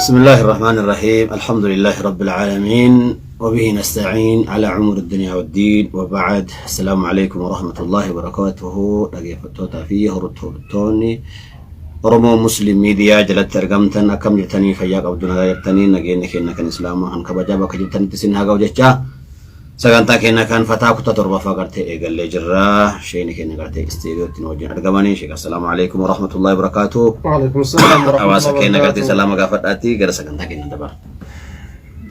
بسم الله الرحمن الرحيم الحمد لله رب العالمين وبه نستعين على عمور الدنيا والدين وبعد السلام عليكم ورحمة الله وبركاته رقيفتوتا فيه هرطوني ورمو مسلم ميديا جلت ترقمتن أكم جتني فياق عبدنا غيرتني نجيني كينا كان إسلام وحن كبجابك جبتني تسنها قوجتشا سغانتا كينا كان فتاة كتا تربا فاقرتي إيقال لي جرا شيني كينا قرتي استيقظ تنوجين أرقماني شيك السلام عليكم ورحمة الله وبركاته وعليكم السلام ورحمة الله أواسا كينا قرتي وبركاته. سلام قافتاتي قرا سغانتا كينا دبر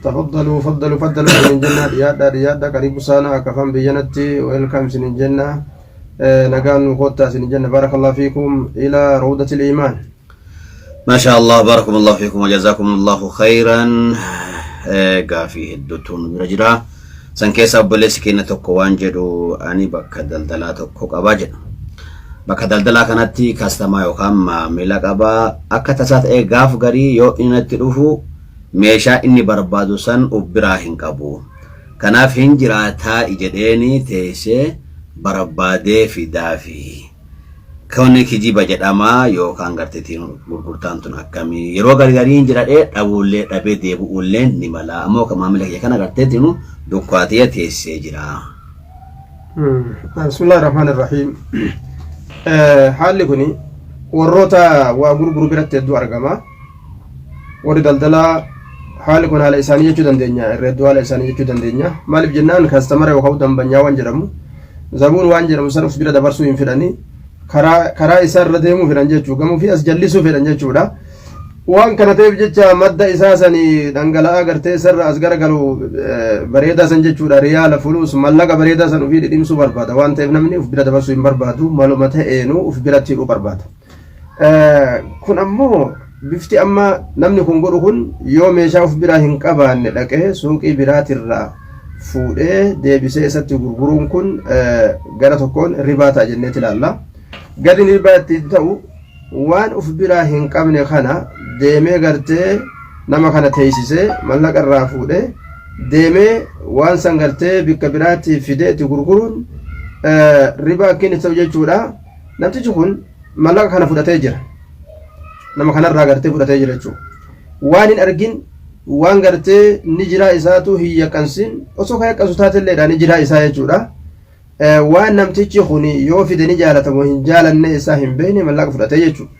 تفضلوا من الجنة رياضة قريب سانا كفان بجنتي ويلكم سن الجنة نقال نقوطة سن الجنة بارك الله فيكم إلى روضة الإيمان. ما شاء الله باركم الله فيكم وجزاكم الله خيرا قافي الدتون برجرا سنكيس أبليس كينا توكو وانجدو أني بك دلدلا توكو قباجد بك دلدلا كانتي كاستما يوكام ميلا قبا أكتسات قاف غري يو إنتي رفو meeshaa inni barbaadu san of biraa hin qabu. Kanaaf hin jiraataa ijedheeni teessee barbaadee fidaafi. Konni kijiba jedhamaa yookaan garteetiin gurgurtaan tun akkamii yeroo gargarii hin jiradhee dhabuullee dhabee deebi'uullee ni mala ammoo kan maamila kee kana garteetiin dukkaatee teessee jira. Bismillahir Rahmanir Rahim. Haalli kuni warroota waa gurguru biratti hedduu argama. Warri daldalaa haali kun haala isaanii jechuu dandeenya irreedduu haala isaanii jechuu dandeenya maaliif jennaan kaastamara yookaan dambanyaa waan jedhamu zabuun waan jedhamu san of bira dabarsuu hin fedhanii karaa isaa irra deemuu fedhan jechuu gamuu fi as jallisuu fedhan jechuudha waan kana ta'eef jecha madda isaa sanii dhangala'aa gartee isarra as garagalu bareedaa san jechuudha riyaala fuluus mallaqa bareedaa san ofii dhidhimsuu barbaada waan ta'eef namni of bira dabarsuu hin barbaadu maluma ta'eenuu of biratti hidhuu barbaada kun ammoo bifti amma namni kun godhu kun yoo meeshaa of biraa hin qabaanne dhaqee suuqii biraatirraa fuudhee deebisee isatti gurguruun kun gara tokkoon ribaa ta'a jenneeti ilaalla. Gadi ribaa itti ta'u waan of biraa hin qabne kana deemee gartee nama kana teessisee mallaqa irraa fuudhee deemee waan san gartee bikka biraatti fidee itti gurguruun ribaa akkin itti ta'u jechuudha. Namtichi kun mallaqa kana fudhatee jira. nama kanarraa gartee fudhatee jira jechuudha. Waan hin argin waan gartee ni jiraa isaatu hin yaqqansin osoo kan yaqqansu taatelleedhaan ni jiraa isaa jechuudha. Waan namtichi kun yoo fide ni jaalatamu hin jaalanne isaa hin beekne mallaqa fudhatee jechuudha.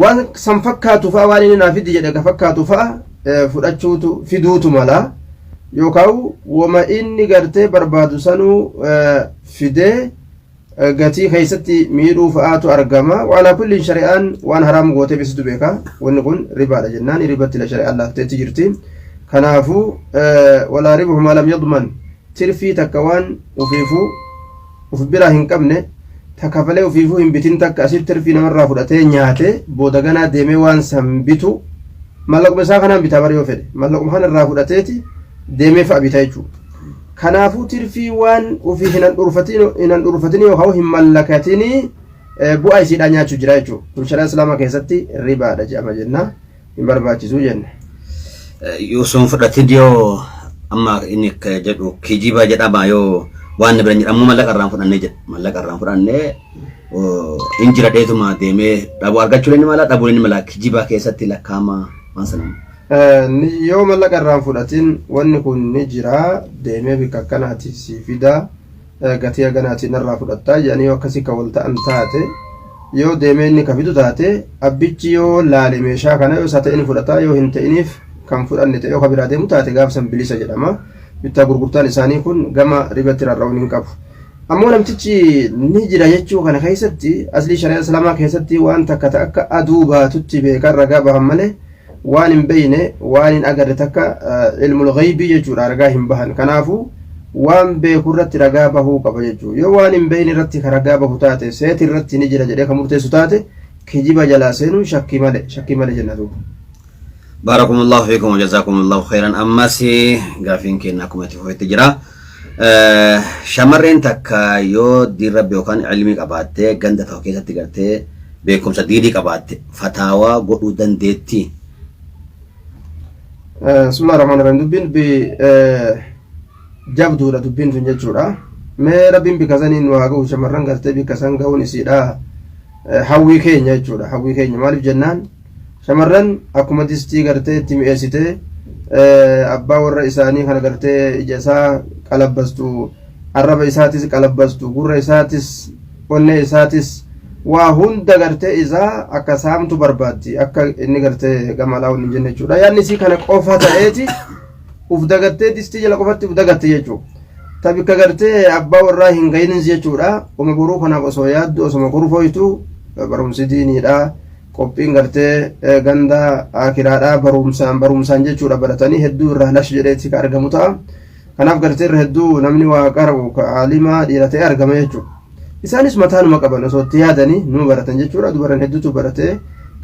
Waan san fakkaatu fa'a waan inni naaf fidi jedhe ka fakkaatu fa'a fudhachuutu fiduutu mala yookaan wama inni gartee barbaadu sanuu fidee gatii keessatti miidhuu fa'aatu argama waan kulli shari'aan waan haraam gootee bisitu beeka wanni kun ribaadha jennaan ribatti la shari'aan laafteetti jirti kanaafu walaa ribuhu maa lam yadman tirfii takka waan ufiifuu uf biraa hin qabne takka falee ufiifuu hin bitin takka asitti tirfii namarraa fudhatee nyaate booda ganaa deemee waan san bitu mallaquma isaa kanaan bitaa bara yoo fedhe mallaquma kanarraa fudhateeti deemee fa'a bita jechuudha. Kanaafuu tirfii waan ofii hin dhurfatin yookaan hin mallakatin bu'aa isiidhaan nyaachuu jira jechuudha. Kun shari'a islaamaa keessatti ribaadha jedhama jenna hin barbaachisu jenna. Yuusuun fudhatin yoo amma inni jedhu kijiba jedhama yoo waan bira jedhamu mallaqa irraan fudhannee jedha mallaqa irraan fudhannee injira dheetuma deemee dhabuu argachuu ni mala dhabuu ni mala kijiba keessatti lakkaa'ama waan sanamu. Yoo mallaqa irraan fudhatin wanni kun ni jira deemee bikka akkanaati si fida gatii aganaatiin irraa fudhattaa jedhanii yoo akkasii kan wal ta'an taate yoo deemee inni ka fidu taate abbichi yoo laale meeshaa kana yoo isa ta'e ni fudhataa yoo hin ta'iniif kan fudhanne ta'e yoo ka biraa deemu taate gaafsan bilisa jedhama bittaa gurgurtaan isaanii kun gama ribatti rarra'uun hin qabu. Ammoo namtichi ni jira jechuu kana keessatti aslii shari'a islaamaa keessatti waan takka akka aduu baatutti beekan ragaa bahan malee waan hin beeyne waan hin agarre takka ilmul ghaybii jechuudha ragaa hin bahan kanaafuu waan beeku irratti ragaa bahuu qaba jechuudha yoo waan hin beeyne irratti ka ragaa bahu taate seeti irratti ni jira jedhee kan murteessu taate kijiba jalaa seenuun shakkii malee jennatu. Baarakumullahu fiikum wa jazakumullahu khairan ammas gaafiin keenya akkuma itti fufetti jira. Shamarreen takka yoo diin rabbi yookaan ilmii qabaattee ganda ta'u keessatti gartee beekumsa diinii qabaatte fataawaa godhuu dandeetti. Bismillahir Rahmanir Rahim dubbiin jabduudha dubbiin tun jechuudha. Mee rabbiin bika saniin waa ga'u shamarran gartee bika san ga'uun isiidha hawwii keenya jechuudha hawwii keenya maaliif jennaan shamarran akkuma distii gartee itti mi'eessitee abbaa warra isaanii kana gartee ija isaa qalabbastu arraba isaatis qalabbastu gurra isaatis onnee isaatis waa hunda gartee isaa akka saamtu barbaaddi akka inni gartee gamalaa hin jenne jechuudha yaanni isii kana qofa ta'eeti uf dagattee distii jala qofatti uf dagatte jechuudha tabika gartee abbaa warraa hin gayinin jechuudha uma boruu kanaaf osoo yaaddu osoma kurfooytu barumsi diiniidha qophiin gartee ganda akiraadha barumsaan jechuudha baratanii hedduu irraa lash jedheeti ka argamu ta'a kanaaf gartee irra hedduu namni waa qarabu ka aalimaa dhiira ta'e argama jechuudha isaanis mataanuma qaban osoo itti yaadanii numa baratan jechuudha dubaran hedduutu baratee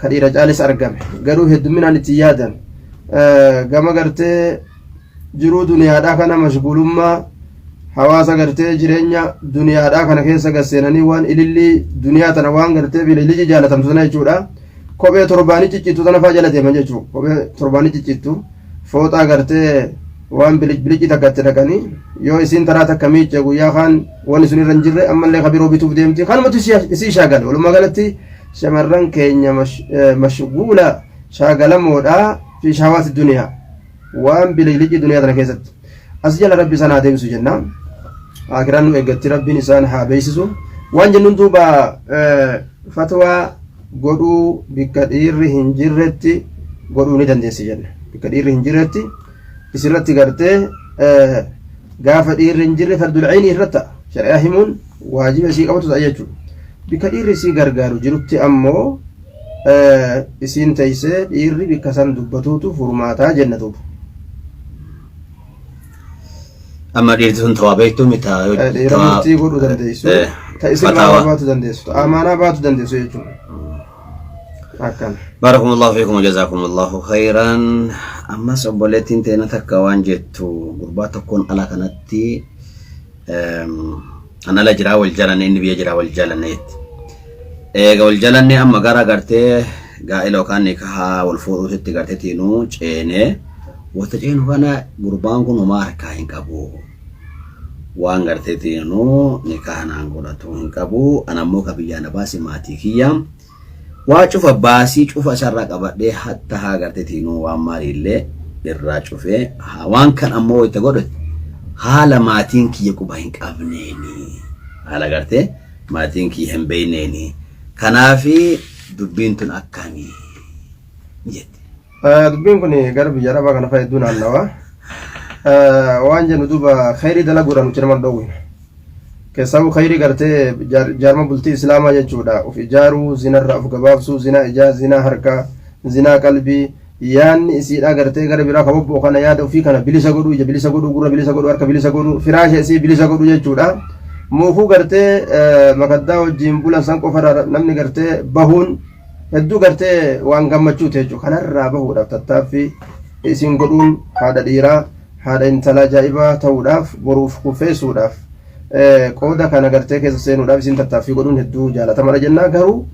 ka dhiira caalis argame garuu hedduminaan itti yaadan gama gartee jiruu duniyaadhaa kana mashgulummaa hawaasa gartee jireenya duniyaadhaa kana keessa gasseenanii waan ilillii duniyaa tana waan gartee bililiji jaalatamtu tana jechuudha kophee torbaanii ciccittu tana faa jala deeman jechuudha kophee torbaanii ciccittu fooxaa gartee waan bilici takkatti dhaqanii yoo isiin taraa takka miicce guyyaa kaan waan isin irra hin jirre ammallee kabiroo bituuf deemti kanumatu isii shaagale walumaa galatti shamarran keenya mashguula shaagalamoodhaa fi shahawaati duniyaa waan bilici duniyaa tana keessatti as jala rabbi isaan haa deebisu jenna akiraan nu eeggatti rabbiin isaan haa beeksisu waan jennuun duuba fatwaa godhuu bikka dhiirri hin jirretti godhuu ni dandeessi jenna bikka dhiirri hin jirretti isirratti gartee gaafa dhiirri hin jirre fardul ayni irratta shari'aa himuun waajiba isii qabatu ta'a jechuudha bikka dhiirri isii gargaaru jirutti ammoo isiin teessee dhiirri bikka san dubbatuutu furmaataa jennatuutu amma dhiirti sun tawaa beektu mita dhiira murtii godhuu dandeessu ta'isiin baatu dandeessu amaanaa baatu dandeessu jechuudha akkan barakumullahu fiikum jazakumullahu khairan amma sobboleettiin teena takka waan jettu gurbaa tokkoon ala kanatti an ala jiraa wal jalanne inni biyya jiraa wal jalanneetti eega wal jalanne amma gara gartee gaa'ela yookaan nikahaa wal fuudhuutti gartee tiinuu ceenee wata ceenu kana gurbaan kun homaa harkaa hin qabu waan gartee tiinuu nikaha naan godhatu hin qabu anammoo ka biyyaa na baasi maatii kiyya waa cufa baasii cufa isarraa qabadhee hatta haa gartee tiinuu waan maaliillee irraa cufee waan kan ammoo itti godhe haala maatiin kiyya quba hin qabneeni haala gartee maatiin kiyya hin beeyneeni kanaafi dubbiin tun akkamii jette dubbiin kun gara biyya arabaa kana fayyaduu naannawa waan jennu duuba khayrii dalaguudha nuti nama dhowwina keessaa khayrii gartee jaarma bultii islaamaa jechuudha of ijaaruu zinarraa of gabaabsuu zinaa ijaa zinaa harkaa zinaa qalbii yaanni isiidhaa gartee gara biraa ka bobboo kana yaada ofii kana bilisa godhuu ija bilisa godhuu gurra bilisa godhuu harka bilisa godhuu firaasha isii bilisa godhuu jechuudha muufuu gartee makaddaa wajjiin bulan san qofarraa namni gartee bahuun hedduu gartee waan gammachuuti jechuudha kanarraa bahuudhaaf tattaaffii isin godhuun haadha dhiiraa haadha intala ajaa'ibaa ta'uudhaaf boruuf kuffeessuudhaaf qooda kana gartee keessa seenuudhaaf isin tattaaffii godhuun hedduu jaalatamadha jennaa garuu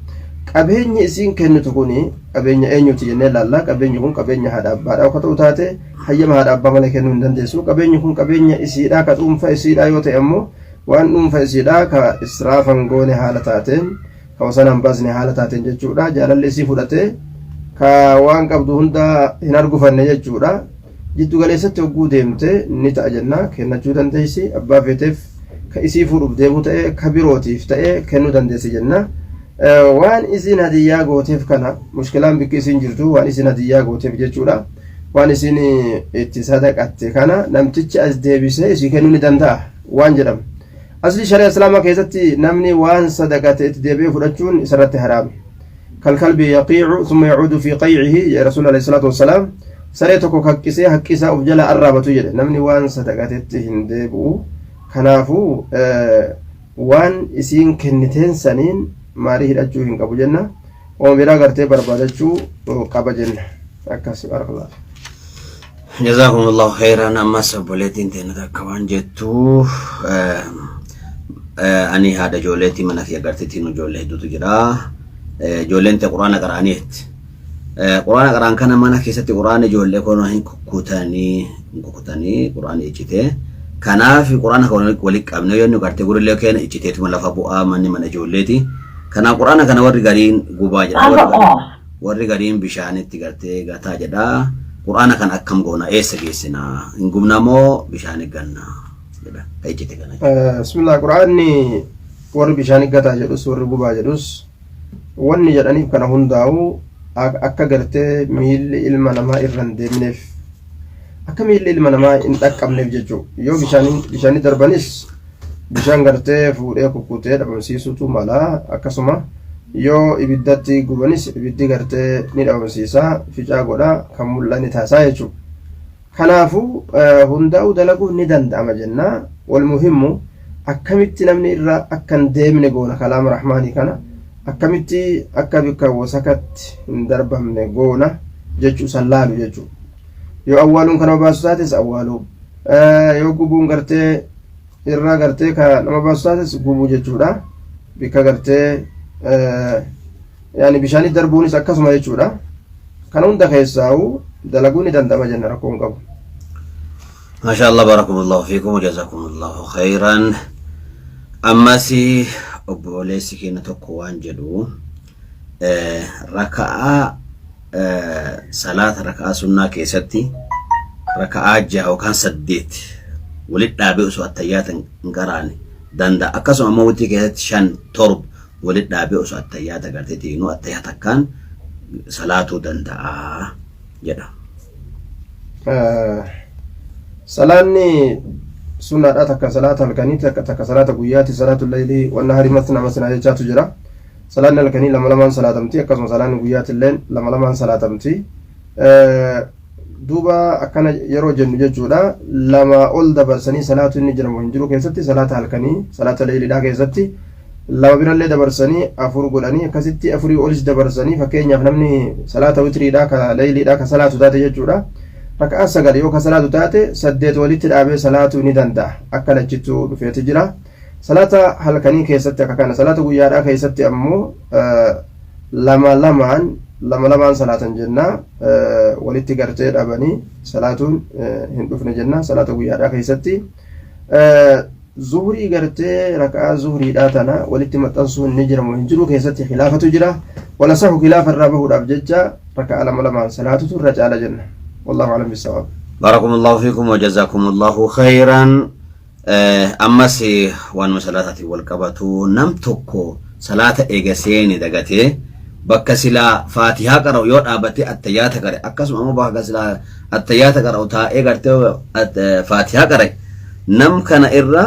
qabeenyi isiin kennitu kun qabeenya eenyuti jennee laallaa qabeenyi kun qabeenya haadha abbaadhaa akka ta'u taate hayyama haadha abbaa malee kennuu hin dandeessu qabeenyi kun qabeenya isiidhaa ka dhuunfa isiidhaa yoo ta'e ammoo waan dhuunfa isiidhaa ka israafan goone haala taateen ka wasanaan baasne haala taateen jechuudha jaalalli isii fudhatee ka waan qabdu hunda hin argufanne jechuudha jiddu galeessatti hogguu deemte ni ta'a jennaa kennachuu dandeessi abbaa feeteef ka isii fuudhuuf deemu ta'e ka birootiif ta'e kennuu dandeessi jennaa waan isin hadiyyaa gooteef kana mushkilaan bikki isin jirtu waan isin hadiyyaa gooteef jechuudha waan isin itti sadaqatte kana namtichi as deebisee isii kennuu ni danda'a waan jedhamu asli shari'a islaamaa keessatti namni waan sadaqate itti deebi'ee fudhachuun isarratti haraami kalkalbi yaqiicu thumma yacuudu fi qaycihi ya rasuul alayhi salaatu wassalaam saree tokko kaqqisee haqqisaa uf jala arraabatu jedhe namni waan sadaqatetti hin deebi'u kanaafuu waan isiin kenniteen saniin maarii hidhachuu hin qabu jenna oomiraa gartee barbaadachuu qaba jenna akkas barakallahu jazakumullahu khairan amma sabboleetiin teena akka waan jettu ani haadha ijoolleetii mana kiyya garteetiin ijoollee hedduutu jira ijoolleen ta'e quraana qaraaniitti quraana qaraan kana mana keessatti quraana ijoollee kono hin kukkutanii quraana icitee kanaaf quraana kana walitti qabne yoo inni gartee gurullee keena iciteetuma lafa bu'aa manni mana ijoolleeti kana quraana kana warri gariin gubaa jira warri gariin bishaanitti gartee gataa jedha quraana kan akkam goona eessa geessina hin gubna moo bishaan ganna jedha ejjete kana bismillah quraanni warri bishaan gataa jedhus warri gubaa jedhus wanni jedhaniif kana hundaa'u akka gartee miilli ilma namaa irraan deemneef akka miilli ilma namaa hin dhaqqabneef jechuudha yoo bishaanii darbanis bishaan gartee fuudhee kukkutee dhabamsiisutu mala akkasuma yoo ibiddatti gubanis ibiddi gartee ni dhabamsiisa ficaa godha kan mul'anni taasaa jechuudha. Kanaafuu hundaa'uu dalaguu ni danda'ama jenna wal muhimmu akkamitti namni irra akka hin deemne goona kalaama rahmaanii kana akkamitti akka bikka wasakatti hin darbamne goona jechuu san laalu jechuudha. Yoo awwaaluun kana baasu taates awwaaluu yoo gubuun gartee irraa gartee ka nama baasu taates gubuu jechuudha bikka gartee yaani bishaanii darbuunis akkasuma jechuudha kana hunda keessaa'u dalaguu ni danda'ama jenna rakkoon qabu. Mashallah barakallahu fiikum wa jazakumullahu khairan. Ammasi obboleessi keenya tokko waan jedhu raka'aa salaata raka'aa sunnaa keessatti raka'aa 6 yookaan 8 walitti dhaabee osoo attayyaata hin garaane danda'a akkasuma ammoo wutti keessatti 5 7 walitti dhaabee osoo attayyaata gartee tiinuu attayyaata akkaan salaatuu danda'a jedha. Salaanni sunnaadhaa takka salaata halkanii takka salaata guyyaati salaatul laylii wanna hari masna masna jechaatu jira. Salaanni halkanii lama lamaan salaatamti akkasuma salaanni guyyaati illee lama lamaan salaatamti. Duuba akkana yeroo jennu jechuudha lama ol dabarsanii salaatu inni jedhamu hin jiru keessatti salaata halkanii salaata layliidhaa keessatti lama birallee dabarsanii 4 godhanii akkasitti 4 olis dabarsanii fakkeenyaaf namni salaata witriidhaa ka layliidhaa ka salaatu taate jechuudha raka'aa 9 yoo ka salaatu taate 8 walitti dhaabee salaatu ni danda'a akka lachittuu dhufeeti jira salaata halkanii keessatti akka kana salaata guyyaadhaa keessatti ammoo lama lamaan salaatan jenna walitti gartee dhabanii salaatuun hin dhufne jenna salaata guyyaadhaa keessatti zuhrii gartee raka'aa zuhriidhaa tana walitti maxxansuun ni jiramu hin jiru keessatti khilaafatu jira wala sahu khilaafa irraa bahuudhaaf jecha raka'aa lamaan salaatutu irra caala jenna wallahu a'lam bis-sawab. Barakallahu fiikum wa jazakumullahu khairan. Ammas waan masalaatati wal qabatu nam tokko salaata eegaseeni dagatee bakka silaa faatihaa qara'u yoo dhaabate attayyaata qare akkasuma ammoo bakka silaa attayyaata qara'u taa'ee gartee faatihaa qare nam kana irra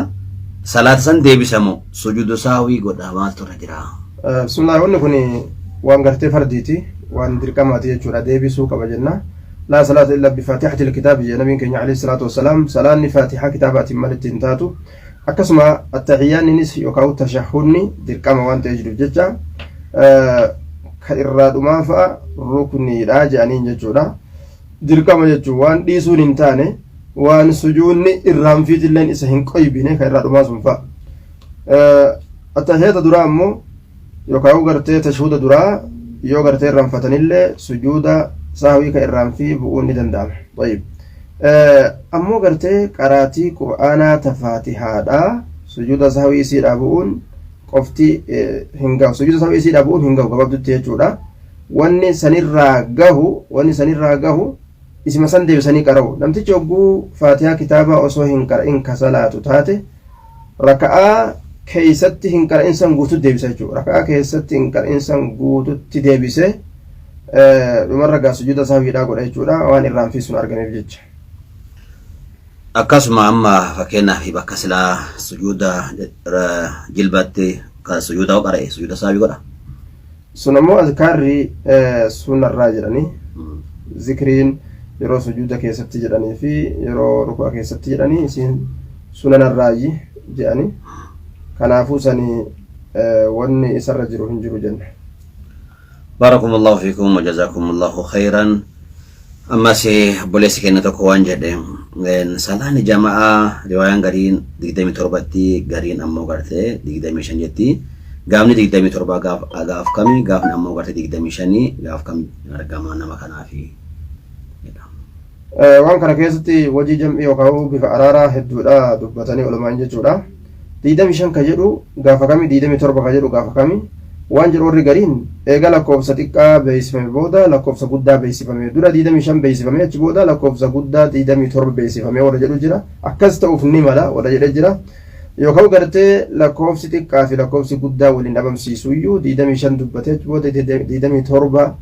salaata san deebisamu sujuudu saawii godha maaltu irra jira. Bismillah wanni kun waan gartee fardiiti waan dirqamaati jechuudha deebisuu qaba jenna. لا صلاة إلا بفاتحة الكتاب يا نبي كنيا عليه الصلاة والسلام صلاة فاتحة كتابات مالت تنتاتو أكسما التحيان نس يقاو تشهدني دركما وان تجرب جتا كإراد ما فا ركني راجعني جتورا دركما جتوان ديسون انتاني وان سجوني إرام في جلين إسهن قيبيني كإراد ما سنفا التحيات درا أمو يقاو غرتي تشهد درا يو غرتي رنفتن اللي سجودا sahwii ka irraan fi bu'uun ni danda'ama. Tayyib. Ammoo gartee qaraatii Qur'aanaa tafaatihaadha. Sujuuda sahwii isiidhaa bu'uun qofti hin gahu. Sujuuda sahwii isiidhaa bu'uun hin gahu gabaabdutti jechuudha. Wanni sanirraa gahu isima san deebisanii qara'u. Namtichi hogguu faatihaa kitaabaa osoo hin qara'in ka salaatu taate raka'aa keessatti hin qara'in san guututti deebisa jechuudha. Raka'aa keessatti hin qara'in san guututti deebise dhumarra gaa sujuuda sahwiidhaa godha jechuudha waan irraan fi sun argameef jecha. Akkasuma amma fakkeenyaaf bakka silaa sujuuda jilbaatti kan sujuuda qara'e sujuuda sahwii godha. Sun ammoo azkaarri sunnarraa jedhanii zikriin yeroo sujuuda keessatti jedhanii fi yeroo ruku'a keessatti jedhanii isin sunanarraayi jedhanii kanaafuu sanii wanni isarra jiru hin jiru jenna. باركم الله فيكم وجزاكم الله خيرا. أما سي بوليس كنا تكوان جدهم سلام جماعة روايان غرين دقيقة تربتي غرين أمو غرتة دقيقة مشانيتي غامني دقيقة تربة غاف كمي غافن أمو غرتة دقيقة مشاني غاف كمي غامان نما كنا في. وان كان كيستي وجي جمعي وكاو بفعرارة هدودا دبتاني علماء جدودا دقيقة مشان كجدو غاف كمي دقيقة تربة كجدو غاف كمي waan jedhu warri gariin eega lakkoofsa xiqqaa beeksifame booda lakkoofsa guddaa beeksifame dura 25 beeksifame achi booda lakkoofsa guddaa 27 beeksifame warra jedhu jira akkas ta'uuf ni mala warra jedhe jira yookaan gartee lakkoofsi xiqqaa fi lakkoofsi guddaa waliin dhabamsiisu iyyuu 25 dubbatee achi booda 27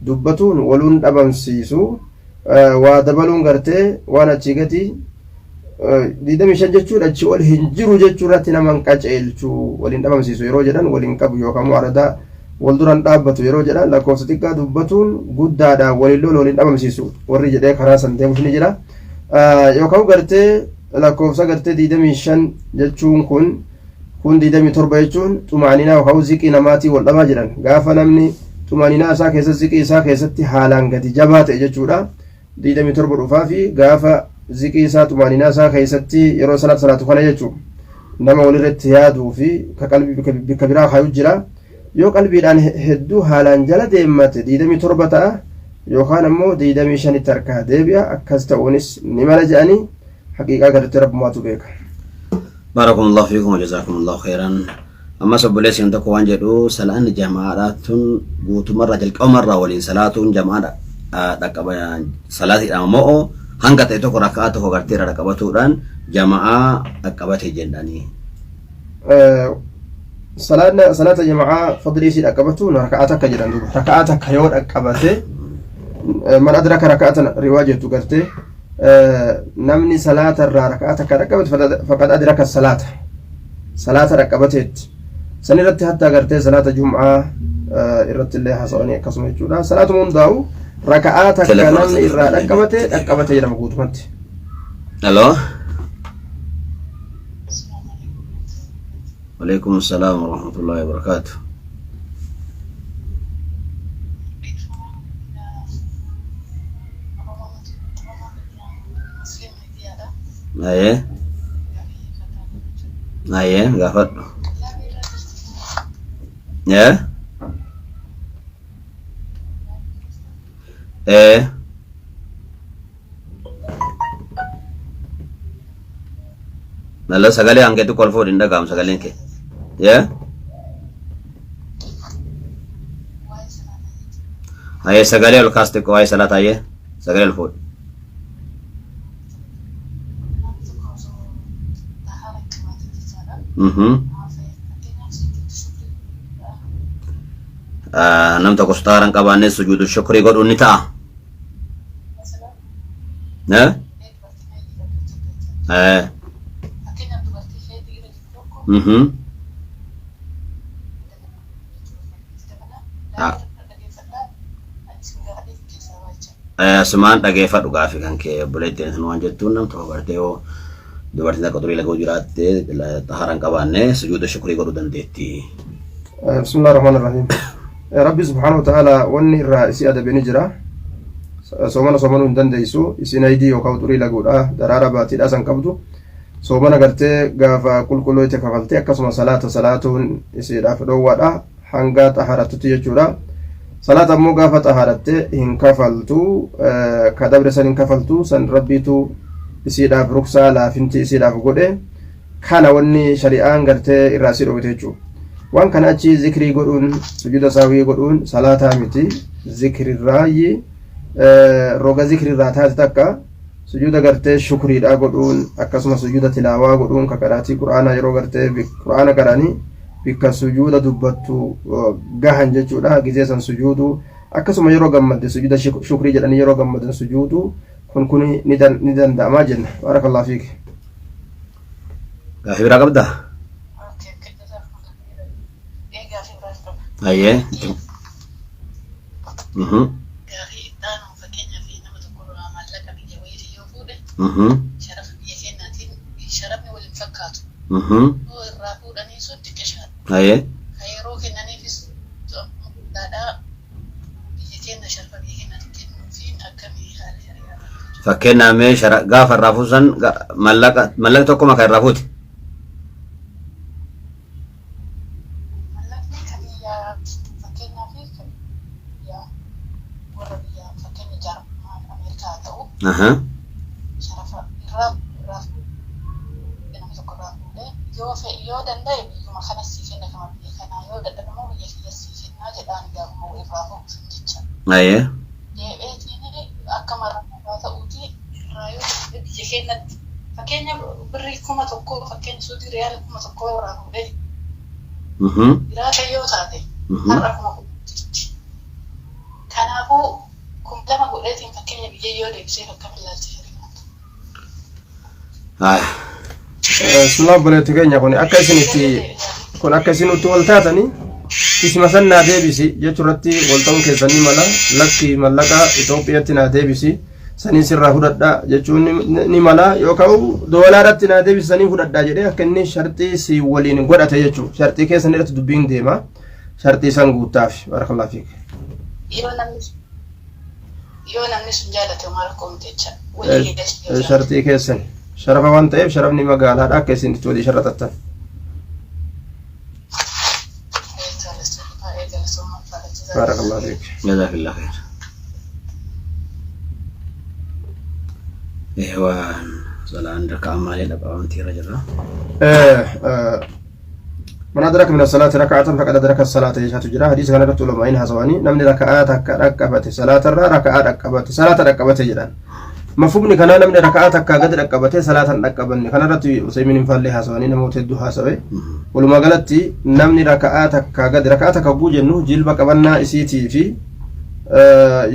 dubbatuun waliin dhabamsiisu waa dabaluun gartee waan achi gadi 25 jechuudha achi ol hin jiru jechuurratti nama qaceelchu waliin dhabamsiisu yeroo jedhan waliin qabu yookaan mu'aradaa wal duran dhaabbatu yeroo jedhan lakkoofsa xiqqaa dubbatuun guddaadhaan waliin dhabamsiisu warri jedhee karaa san deemuuf ni jira yookaan gartee lakkoofsa gartee 25 jechuun kun 27 jechuun xumaaninaa yookaan ziqii namaatii wal dhabaa jedhan gaafa namni xumaaninaa isaa keessatti ziqii isaa keessatti haalaan gadi jabaa ta'e jechuudha 27 dhufaa fi gaafa ziqii isaa xumaaninaa isaa keessatti yeroo salaatu kana jechuudha nama walirratti yaaduu fi ka qalbii bikka biraa kaayuu jira yoo qalbiidhaan hedduu haalaan jala deemate 27 ta'a yookaan ammoo 25 tti harkaa deebi'a akkas ta'uunis ni mala jedhanii haqiiqaa gartee rabbumaatu beeka. Barakumullahu fiikum wa jazakumullahu khairan. Amma sobboleessi tokko waan jedhu salaan jamaadhaatun guutumarraa jalqabumarraa waliin salaatuun jamaadha dhaqqaba salaatiidhaan moo hanga ta'e tokko rakkaa tokko garteera dhaqqabatuudhaan jamaa dhaqqabate jedhanii. Salaata jamaa fadlii isii dhaqqabatuun raka'aa akka jedhan duuba raka'aa akka yoo dhaqqabate man adraka raka'atan riwaa jettu gartee namni salaata irraa raka'aa akka dhaqqabate faqad adraka salaata dhaqqabateetti san irratti hatta gartee salaata jum'aa irratti illee haasawanii akkasuma jechuudha salaatuma hundaa'u raka'aa akka namni irraa dhaqqabate jedhama guutumatti. Hello. Waalaikum assalam warahmatullahi wabarakatuh. Aye, gafat. Ya. Lalu sagale angke tu kolfo dinda kam sagale ke. Ya. Aye sagale ol kaste ko aye salat aye. Sagale ol fod. Nam tokko staaraan qabaannee sujuudu shukrii godhuun ni ta'a. Asumaan dhageeffadhu gaaffii kan kee obboleettiin waan jettuun nam tokko gartee yoo dubartiin akka durii laguu jiraatte xaharaan qabaannee sujuuda shukrii godhuu dandeetti. Bismillaahi rahmaani rahiim. Rabbi subhaanahu wa ta'ala wanni irraa isii adabee jira. Soomanuu hin dandeessu isin aydii yookaan durii laguudha daraara baatiidhaa san qabdu. Soomana gartee gaafa qulqullooyte kafaltee akkasuma salaatuun isiidhaaf dhoowwaadha hanga xaharattutti jechuudha. Salaata ammoo gaafa xaharatte hin kafaltu ka dabre san hin kafaltu san rabbiitu isiidhaaf ruksaa laafinti isiidhaaf godhe kana wanni shari'aan gartee irraa si dhoowwite jechuudha. Waan kana achi zikrii godhuun sujuuda saawii godhuun salaataa miti zikrirraayi roga zikrirraa taate takka sujuuda gartee shukriidhaa godhuun akkasuma sujuuda tilaawaa godhuun kakadhaatii quraanaa yeroo gartee quraana qaranii bikka sujuuda dubbattu gahan jechuudha gizee san sujuudu akkasuma yeroo gammadde sujuuda shukrii jedhanii yeroo gammadan sujuudu kun ni danda'amaa jenna. Barakallahu fiik. Gaaffii biraa qabdaa? Ayyee. Gaaffii dhaanuu fakkeenyaaf nama tokko maallaqa biyya wayii yoo fuudhe sharafa biyya keenyaatiin sharafni waliin fakkaatu. Yoo irraa fuudhanii sun xiqqishaadha. Ayyee. Kan yeroo kennaniifis dhaadhaa biyya keenya sharafa biyya keenyaatiin kennuufiin akkamii haala shari'aa. Fakkeenyaaf mee gaafa irraa fuusan maallaqa tokko makaa irraa fuuti. Sharafa irraa nama tokko irraa fuudhee yoo danda'e biyyuma kanas sii kenna kama biyya kanaa yoo dadhabamoo biyya kiyyas irraa jecha. Aye. Deebi'eetiin akka maraa ta'uuti raayoo biyya keenyatti fakkeenya birrii 1,000 fakkeenya suutii riyaala 1,000 irraa fuudhee. Jiraata yoo taate har'a 1,000. Kanaafuu 2,000 godheetiin fakkeenya biyya yoo deebisee akka bilaalcha Sunnah bolete keenya kun akka isinitti wal taatanii isma san naa deebisi jechuurratti wal ta'uun keessanii mala lakki mallaqa Itoophiyaatti naa deebisi sanii sirraa fudhadha jechuun ni mala yookaan doolaarratti naa deebisi sanii fudhadha jedhee akka inni shartii si waliin godhate jechuudha. Shartii keessan irratti dubbiin deema shartii san guuttaaf barakallahu fiik. Yoo namni sun jaalate maal koomtecha walii shartii keessan sharafa waan ta'eef sharafni magaalaadha akka isinitti walii sharratatan. بارك الله فيك جزاك الله خير. إخوان صلاة عندك أعمال دبا وأنت رجل. من أدرك من الصلاة ركعة فقد أدرك الصلاة يشهد جرا حديث كان رتول ما إنها زواني نمني ركعات ركعت صلاة ركعات ركعت صلاة ركعت جرا مفهومني كان نمني ركعات قد ركعت صلاة ركعبني كان رتي وسيمين فالها زواني نموت الدها سوي ولما قالتي نمني ركعات قد ركعت كبوج إنه جلبك بنا إسيتي في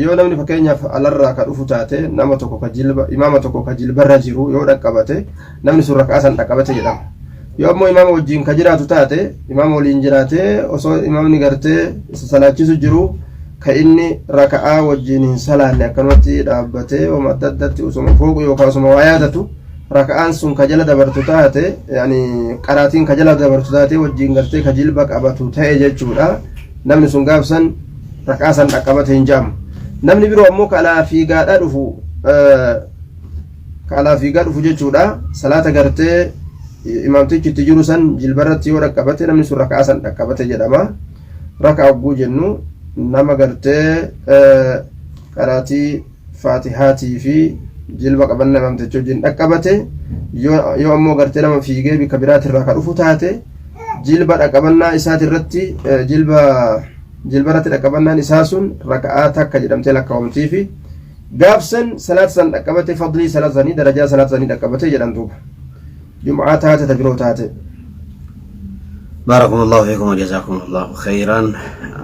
yoo namni fakkeenyaaf alarraa ka dhufu taate nama tokko ka jilba imaama tokko ka jilbarra jiru yoo dhaqqabate namni sun rak'aa san dhaqqabate jedhama. Yoo ammoo imaama wajjin ka jiraatu taate imaama waliin jiraate osoo imaamni gartee isa salaachisu jiru ka inni rak'aa wajjin hin salaanne akkanumatti dhaabbatee wama adda addatti osuma fooqu yookaan osuma waa yaadatu rak'aan sun ka jala dabartu taate yaani qaraatiin ka jala dabartu taate wajjin gartee ka jilba qabatu ta'e jechuudha. Namni sun gaafsan rak'aa san dhaqqabate hin jaamu. Namni biroo ammoo kalaa fiigaadhaa dhufu jechuudha. Salaata gartee imaamtichi itti jiru san jilbarratti yoo dhaqqabate namni sun rak'aa san dhaqqabate jedhama. Rak'aa hogguu jennu nama gartee qaraatii faatihaatii fi jilba qabannaa imaamtichi wajjin dhaqqabate yoo ammoo gartee nama fiigee bikka biraatirraa ka dhufu taate jilba dhaqqabannaa isaatirratti jilbarratti dhaqqabannaan isaa sun raka'aa takka jedhamtee lakkaa'amtii fi gaafsan salaata san dhaqqabate fadlii salaata sanii darajaa salaata sanii dhaqqabate jedhamtuuba jum'aa taate tabiroo taate. بارك الله فيكم وجزاكم الله خيرا.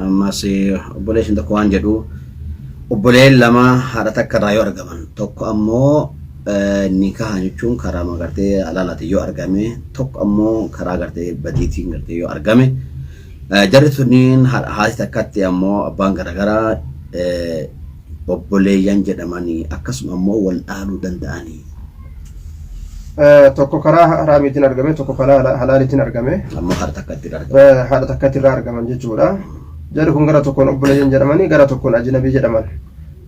أما سي أبوليش عندك وان جدو أبوليل لما هذا تكرر يو أرجمن توك أمو نكاح نجوم كرام غرتي على لا تيو أرجمه توك أمو كرا غرتي بديتي غرتي يو أرجمه jarrituuniin haati takkatti ammoo abbaan garaagaraa obboleeyyan jedhamanii akkasuma ammoo wal dhaaluu danda'anii. Tokko karaa haraamiitiin argame tokko karaa halaaliitiin argame. Ammoo haadha takkatti irraa argaman jechuudha. Jarri kun gara tokkoon obboleeyyan jedhamanii gara tokkoon ajnabii jedhaman.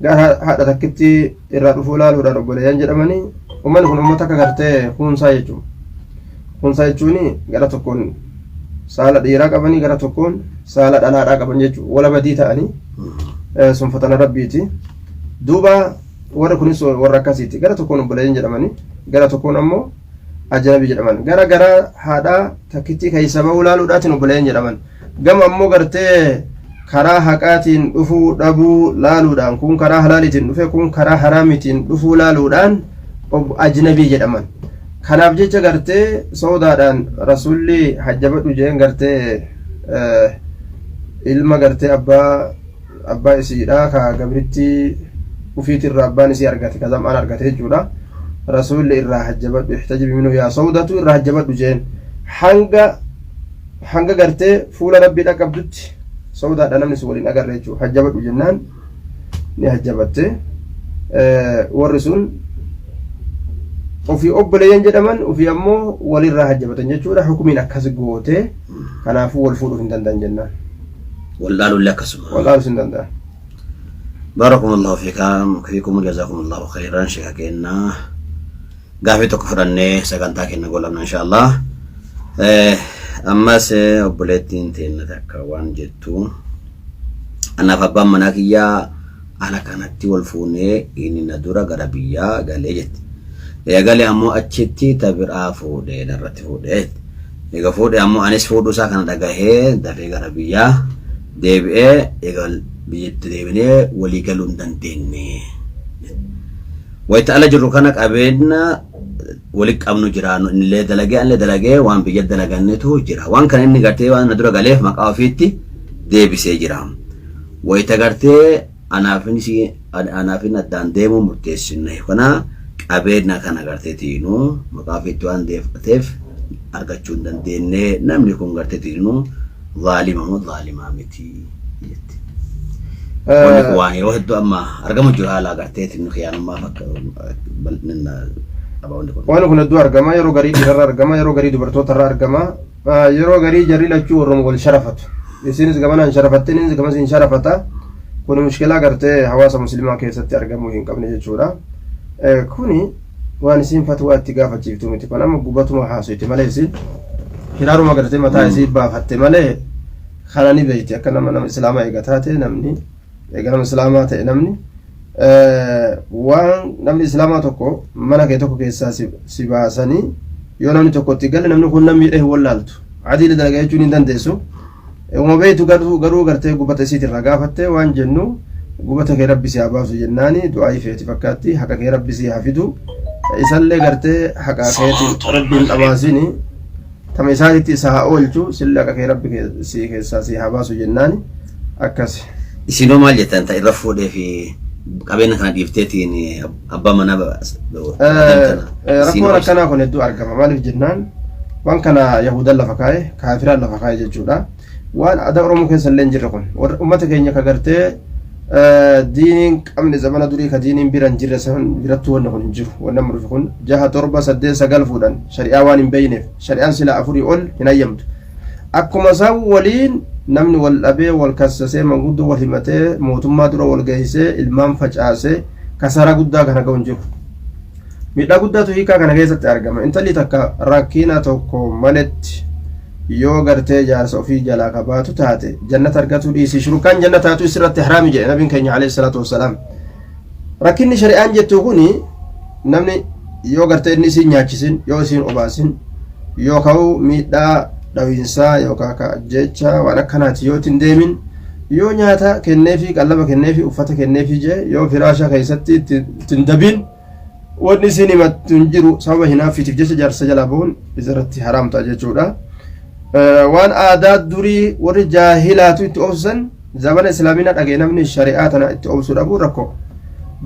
Gara haadha takkitti irraa dhufuu laaluudhaan obboleeyyan jedhamanii uummanni kun uummata akka gartee kuunsaa jechuudha. Kuunsaa jechuun gara tokkoon saala dhiiraa qabanii gara tokkoon saala dhalaadhaa qaban jechuudha. Wala badii ta'anii sun fatana rabbiiti. Duuba warra kunis warra akkasiiti. Gara tokkoon obboleeyyan jedhamanii gara tokkoon ammoo ajnabii jedhaman. Gara haadhaa takkitti keessa bahuu laaluudhaatiin obboleeyyan jedhaman. Gama ammoo gartee karaa haqaatiin dhufuu dhabuu laaluudhaan kun karaa halaaliitiin dhufe kun karaa haraamiitiin dhufuu laaluudhaan ajnabii jedhaman. Kanaaf jecha gartee soodaadhaan rasuulli hajjabadhu jeen gartee ilma gartee abbaa isiidha ka gabritti ufiitirraa abbaan isii argate ka zam'aan argate jechuudha. Rasuulli irraa hajjabadhu ihtajibi minhu yaa soodatu irraa hajjabadhu jeen hanga gartee fuula rabbii dhaqqabdutti soodaadha namni sun waliin agarre jechuudha. Hajjabadhu jennaan ni hajjabatte warri sun ofii obboleeyyan jedhaman ofii ammoo walirraa hajjabatan jechuudha. Hukumiin akkas goote kanaafuu wal fuudhuuf hin danda'an jennaan. Wallaaluun akkasuma. Wallaaluus hin danda'an. Baarakumullahu fiikum jazakumullahu khairan sheekha keenya gaafii tokko fudhannee sagantaa keenya goolabna inshaallah. Ammas obboleettiin teenna takka waan jettu anaaf abbaan manaa kiyyaa ala kanatti wal fuunee inni na dura gara biyyaa galee jetti. Eegalee ammoo achitti tabiraa fuudhee narratti fuudhee fuudhee ammoo anis fuudhuu isaa kana dhagahee dafee gara biyyaa deebi'ee biyyatti deebinee walii galuu hin dandeenye. Wayita ala jirru kana qabeenya walitti qabnu jira illee dalagee waan biyya dalagannetu jira. Waan kana inni gartee waan dura galeef maqaa ofiitti deebisee jira. Wayita gartee anaafin addaan deemuu murteessinne. Kana qabeenya kana garteetiinuu maqaa ofiitti waan deeffateef argachuu hin dandeenye. Namni kun garteetiinuu zaalimaa miti. Waan yeroo hedduu amma argamu jiru haala garteetiin khiyaanummaa bal'inna waan kun hedduu argama yeroo garii dhiirarra argama yeroo garii dubartootarra argama yeroo garii jarri lachuu warra wal sharafatu isinis gamanaan sharafattee inni gamas hin sharafata kun mushkilaa gartee hawaasa muslimaa keessatti argamuu hin qabne jechuudha kuni waan isin fatwaa itti gaafachiiftu miti kun amma gubatuma haasuuti malee isin hiraaruma gartee mataa isii baafatte malee kanani beeyti akka nama islaamaa eegataate namni eegama islaamaa ta'e namni waan namni islaamaa tokko mana kee tokko keessaa si baasanii yoo namni tokko itti galle namni kun namni miidhee wallaaltu adiila dalagaa jechuun hin dandeessu uma beeytu garuu gartee gubata isiitirraa gaafattee waan jennu gubata kee rabbi si haa baasu jennaani du'aa feeti fakkaatti haqa kee rabbi si haa fidu isallee gartee haqa keetiin rabbiin dhabaasini tama isaatitti isa haa oolchu sillee haqa kee rabbi si keessaa si haa baasu jennaani akkas isinoo maal jettan ta'e irra fuudhee fi qabeenya kana dhiifteetiin abbaa manaa rakkoon akkanaa kun hedduu argama maaliif jennaan waan kana yahudan lafa kaa'e kaafiraan lafa kaa'e jechuudha waan aadaa oromoo keessa illee hin jirre kun ummata keenya ka gartee diiniin qabne zamana durii ka diiniin biran jirre san birattuu wanna kun hin jiru wanna murufi kun 6 7 8 9 fuudhan shari'aa waan hin beeyneef shari'aan sila 4 ol hin hayyamtu akkuma isaan waliin namni wal dhabee wal kassasee manguddoo wal himatee mootummaa dura wal geessee ilmaan facaasee kasara guddaa kana ga'uun jiru miidhaa guddaatu hiikaa kana keessatti argama intalli takka rakkina tokko maletti yoo gartee jaarsa ofii jalaa kabaatu taate jannata argatu dhiisii shurukaan jannataatu isirratti haraami jedhe nabiin keenya alayhi salaatu wassalaam rakkinni shari'aan jettu kuni namni yoo gartee inni isiin nyaachisin yoo isiin obaasin yoo ka'u miidhaa dhawiinsaa yookaan ka jecha waan akkanaati yoo ittiin deemin yoo nyaata kenneefi qallaba kenneefi uffata kenneefi jee yoo firaasha keessatti ittiin dabin wanni isin himattu hin jiru sababa hinaaffiitiif jecha jaarsa jalaa bahuun isirratti haraamta jechuudha waan aadaa durii warri jaahilaatu itti obsan zamana islaaminaa dhagee namni shari'aa tana itti obsuu dhabuu rakkoo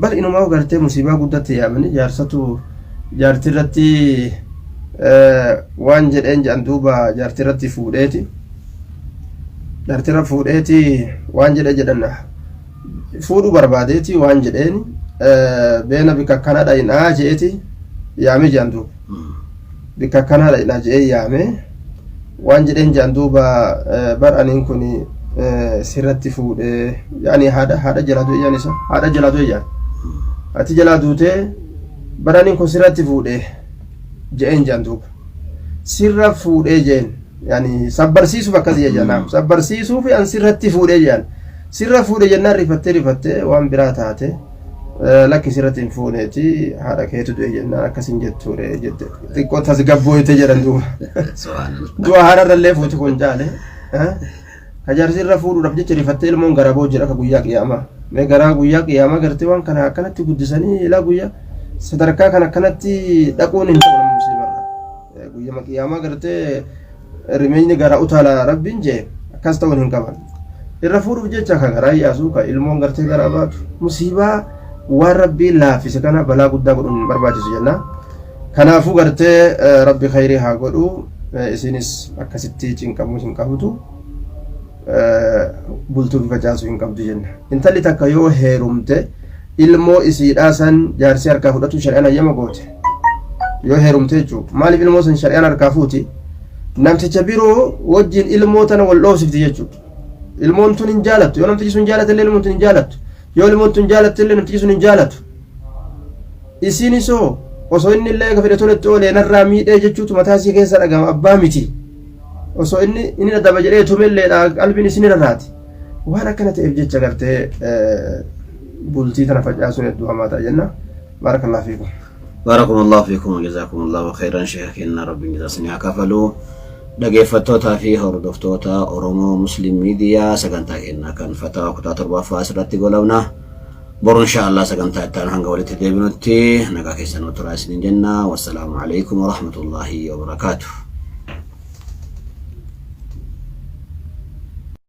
bal inumaa gartee musiibaa guddatti yaamanii jaarsatu jaartirratti waan jedheen jedhan duuba jaartirratti fuudheeti jaartira fuudheeti waan jedhe jedhan fuudhu barbaadeeti waan jedheen beena bika akkana dhayinaa jeeti yaame jedhan duuba bika akkana dhayinaa jedhee yaame waan jedheen jedhan duuba bar aniin kun sirratti fuudhee yaani haadha jalaa du'e yaan isa haadha jalaa du'e yaan ati jalaa duutee bar aniin kun sirratti fuudhee jeen janduba sirra fuudhee jeen yani sabbarsiisuuf akkasii jennaan sabbarsiisuuf an sirratti fuudhee jeen sirra fuudhee jennaan rifattee waan biraa taate lakki sirratti hin fuudheeti haadha keetu du'e jennaan akkasiin jettuure jette xiqqoo tasgabbooyte jedhan duuba du'a haadharrallee fuuti kun caale kajarsirra fuudhuudhaaf jecha rifattee ilmoon garaboo jira ka guyyaa qiyaamaa mee garaa guyyaa qiyaamaa gartee waan kana akkanatti guddisanii ilaa guyyaa sadarkaa kana akkanatti dhaquun hin ta'u musiibarra guyyaa qiyaamaa gartee rimeenyi gara utaala rabbiin jee akkas ta'uun hin qaban irra fuudhuuf jecha ka garaa yaasuu ka ilmoon gartee garaa baatu musiibaa waan rabbiin laaffise kana balaa guddaa godhuun barbaachisu jenna kanaafuu gartee rabbi khayrii haa godhu isinis akkasitti cinqamuu hin qabdu bultuu facaasuu hin qabdu jenna intalli takka yoo heerumte ilmoo isiidhaa san jaarsi harkaa fudhatu shari'aan hayyama goote yoo heerumte jechuun maaliif ilmoo san shari'aan harkaa fuuti namticha biroo wajjin ilmoo tana wal dhoofsifti jechuudha ilmoon tun hin jaalattu yoo namtichi sun jaalattillee ilmoon tun hin jaalattu yoo ilmoon tun jaalattillee namtichi sun hin jaalatu isiinisoo osoo inni illee ka fedhe toletti oolee narraa miidhee jechuutu mataa isii keessa dhagama abbaa miti osoo inni dadhaba jedhee tumelleedha qalbiin isin irraati waan akkana ta'eef jecha gartee bultii tana facaasuun hedduu hamaa ta'a jenna baarakallahu fiikum باركم الله فيكم وجزاكم الله خيرا شيخنا ربي جزاكم كفلوا dhaggeeffattootaa fi hordoftoota Oromoo Muslim Miidiyaa sagantaa keenyaa kan fatawa kutaa torbaffaa asirratti goolabna. Boru inshallah sagantaa ittaan hanga walitti deebinutti nagaa keessan turaa isiniin jenna. Wassalaamu alaikum wa rahmatullahi wa barakatuh.